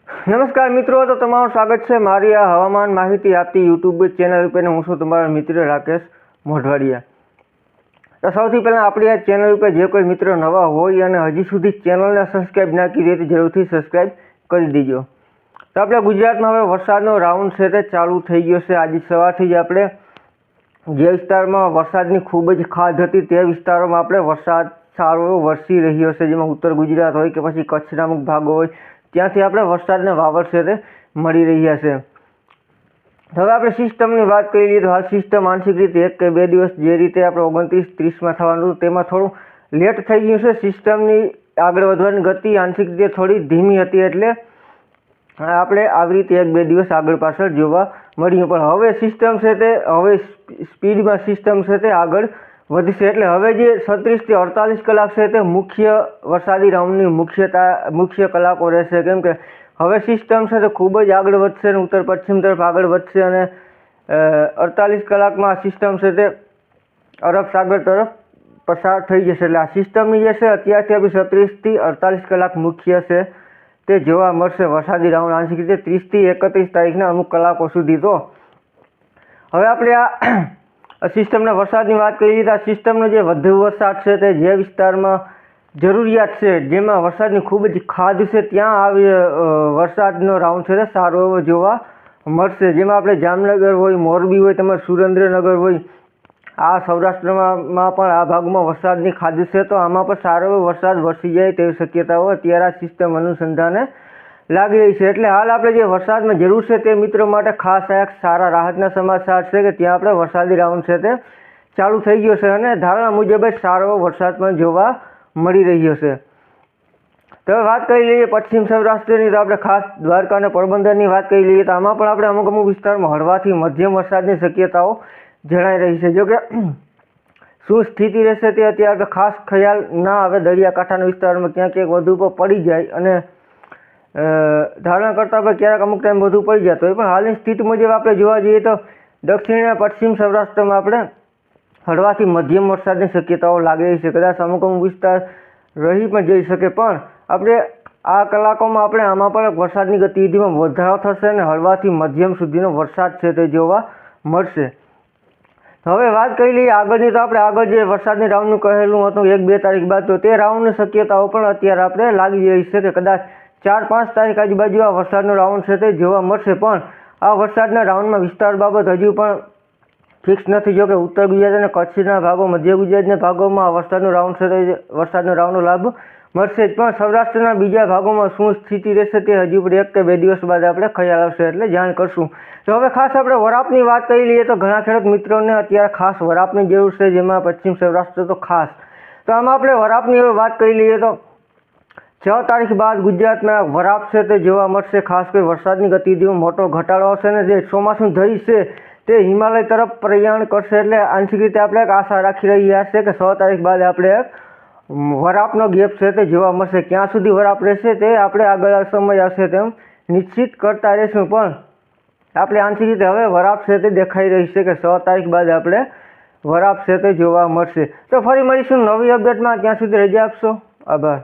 નમસ્કાર મિત્રો, તો તમારું સ્વાગત છે મારી આ હવામાન માહિતી આપતી યુટ્યુબ ચેનલ ઉપર. હું છું તમારો મિત્ર રાકેશ મોઢવાડિયા. તો સૌથી પહેલાં આપણી આ ચેનલ ઉપર જે કોઈ મિત્રો નવા હોય અને હજી સુધી ચેનલને સબસ્ક્રાઈબ ના કરી હોય તો જરૂરથી સબસ્ક્રાઈબ કરી દેજો. તો આપણે ગુજરાતમાં હવે વરસાદનો રાઉન્ડ છે તે ચાલુ થઈ ગયો છે. આજે સવારથી જ આપણે જે વિસ્તારમાં વરસાદની ખૂબ જ ખાધ હતી તે વિસ્તારોમાં આપણે વરસાદ સારો એવો વરસી રહ્યો છે. જેમાં ઉત્તર ગુજરાત હોય કે પછી કચ્છના અમુક ભાગો હોય ત્યાંથી આપણે વરસાદને વાવર છે તે મળી રહ્યા છે. હવે આપણે સિસ્ટમની વાત કરી લઈએ તો હાલ સિસ્ટમ આંશિક રીતે 1 કે 2 દિવસ જે રીતે આપણે 29-30માં થવાનું હતું તેમાં થોડું લેટ થઈ ગયું છે. સિસ્ટમની આગળ વધવાની ગતિ આંશિક રીતે થોડી ધીમી હતી, એટલે આપણે આવી રીતે 1-2 દિવસ આગળ પાછળ જોવા મળ્યું. પણ હવે સિસ્ટમ છે તે હવે સ્પીડમાં સિસ્ટમ છે તે આગળ વધશે. એટલે હવે જે 36 થી 48 કલાક છે તે મુખ્ય વરસાદી રાઉન્ડની મુખ્ય કલાકો રહેશે. કેમ કે હવે સિસ્ટમ છે તે ખૂબ જ આગળ વધશે અને ઉત્તર પશ્ચિમ તરફ આગળ વધશે અને 48 કલાકમાં આ સિસ્ટમ છે તે અરબ સાગર તરફ પસાર થઈ જશે. એટલે આ સિસ્ટમની જે છે અત્યારથી આપણે 36 થી 48 કલાક મુખ્ય છે તે જોવા મળશે વરસાદી રાઉન્ડ આંશિક રીતે 30 થી 31 તારીખના અમુક કલાકો સુધી. તો હવે આપણે આ સિસ્ટમના વરસાદની વાત કરીએ તો આ સિસ્ટમનો જે વધુ વરસાદ છે તે જે વિસ્તારમાં જરૂરિયાત છે, જેમાં વરસાદની ખૂબ જ ખાધ છે, ત્યાં આવી વરસાદનો રાઉન્ડ છે તે સારો એવો જોવા મળશે. જેમાં આપણે જામનગર હોય, મોરબી હોય, તેમજ સુરેન્દ્રનગર હોય, આ સૌરાષ્ટ્રમાં પણ આ ભાગમાં વરસાદની ખાધ છે, તો આમાં પણ સારો એવો વરસાદ વરસી જાય તેવી શક્યતાઓ અત્યારે આ સિસ્ટમ અનુસંધાને લાગી રહી છે. એટલે હાલ આપણે જે વરસાદમાં જરૂર છે તે મિત્રો માટે ખાસ એક સારા રાહતના સમાચાર છે કે ત્યાં આપણે વરસાદી રાઉન્ડ છે તે ચાલુ થઈ ગયો છે અને ધારણા મુજબ જ સારો એવો વરસાદ પણ જોવા મળી રહ્યો છે. તો હવે વાત કરી લઈએ પશ્ચિમ સૌરાષ્ટ્રની. તો આપણે ખાસ દ્વારકા અને પોરબંદરની વાત કરી લઈએ તો આમાં પણ આપણે અમુક વિસ્તારમાં હળવાથી મધ્યમ વરસાદની શક્યતાઓ જણાઈ રહી છે. જો કે શું સ્થિતિ રહેશે તે અત્યારે ખાસ ખ્યાલ ના આવે. દરિયાકાંઠાના વિસ્તારમાં ક્યાંક વધુ પડી જાય અને ધારણા કરતાં પણ ક્યારેક અમુક ટાઈમ વધુ પડી જતો હોય. પણ હાલની સ્થિતિ મુજબ આપણે જોવા જઈએ તો દક્ષિણ અને પશ્ચિમ સૌરાષ્ટ્રમાં આપણે હળવાથી મધ્યમ વરસાદની શક્યતાઓ લાગી રહી છે. કદાચ અમુક વિસ્તાર રહી પણ જઈ શકે, પણ આપણે આ કલાકોમાં આપણે આમાં પણ વરસાદની ગતિવિધિમાં વધારો થશે અને હળવાથી મધ્યમ સુધીનો વરસાદ છે તે જોવા મળશે. હવે વાત કરી લઈએ આગળની. તો આપણે આગળ જે વરસાદની રાઉન્ડનું કહેલું હતું 1-2 તારીખ બાદ, તો તે રાઉન્ડની શક્યતાઓ પણ અત્યારે આપણે લાગી રહી છે કે કદાચ 4-5 તારીખ આજુબાજુ આ વરસાદનો રાઉન્ડ છે તે જોવા મળશે. પણ આ વરસાદના રાઉન્ડમાં વિસ્તાર બાબત હજુ પણ ફિક્સ નથી. જો કે ઉત્તર ગુજરાત અને કચ્છના ભાગો, મધ્ય ગુજરાતના ભાગોમાં આ વરસાદનો રાઉન્ડ છે તે વરસાદનો રાઉન્ડનો લાભ મળશે જ. પણ સૌરાષ્ટ્રના બીજા ભાગોમાં શું સ્થિતિ રહેશે તે હજુ પણ 1 કે 2 દિવસ બાદ આપણે ખ્યાલ આવશે એટલે જાણ કરશું. તો હવે ખાસ આપણે વરાપની વાત કરી લઈએ તો ઘણા ખેડૂત મિત્રોને અત્યારે ખાસ વરાપની જરૂર છે, જેમાં પશ્ચિમ સૌરાષ્ટ્ર તો ખાસ. તો આમાં આપણે વરાપની હવે વાત કરી લઈએ તો 6 તારીખ બાદ ગુજરાતમાં વરાપ છે તે જોવા મળશે. ખાસ કરી વરસાદની ગતિવિધિમાં મોટો ઘટાડો આવશે અને જે ચોમાસું ધરી છે તે હિમાલય તરફ પ્રયાણ કરશે. એટલે આંશિક રીતે આપણે એક આશા રાખી રહ્યા છે કે 6 તારીખ બાદ આપણે એક વરાપનો ગેપ છે તે જોવા મળશે. ક્યાં સુધી વરાપ રહેશે તે આપણે આગળ સમય આવશે તેમ નિશ્ચિત કરતા રહીશું. પણ આપણે આંશિક રીતે હવે વરાપ છે તે દેખાઈ રહી છે કે 6 તારીખ બાદ આપણે વરાપ છે તે જોવા મળશે. તો ફરી મળીશું નવી અપડેટમાં. ત્યાં સુધી રજા આપશો. આભાર.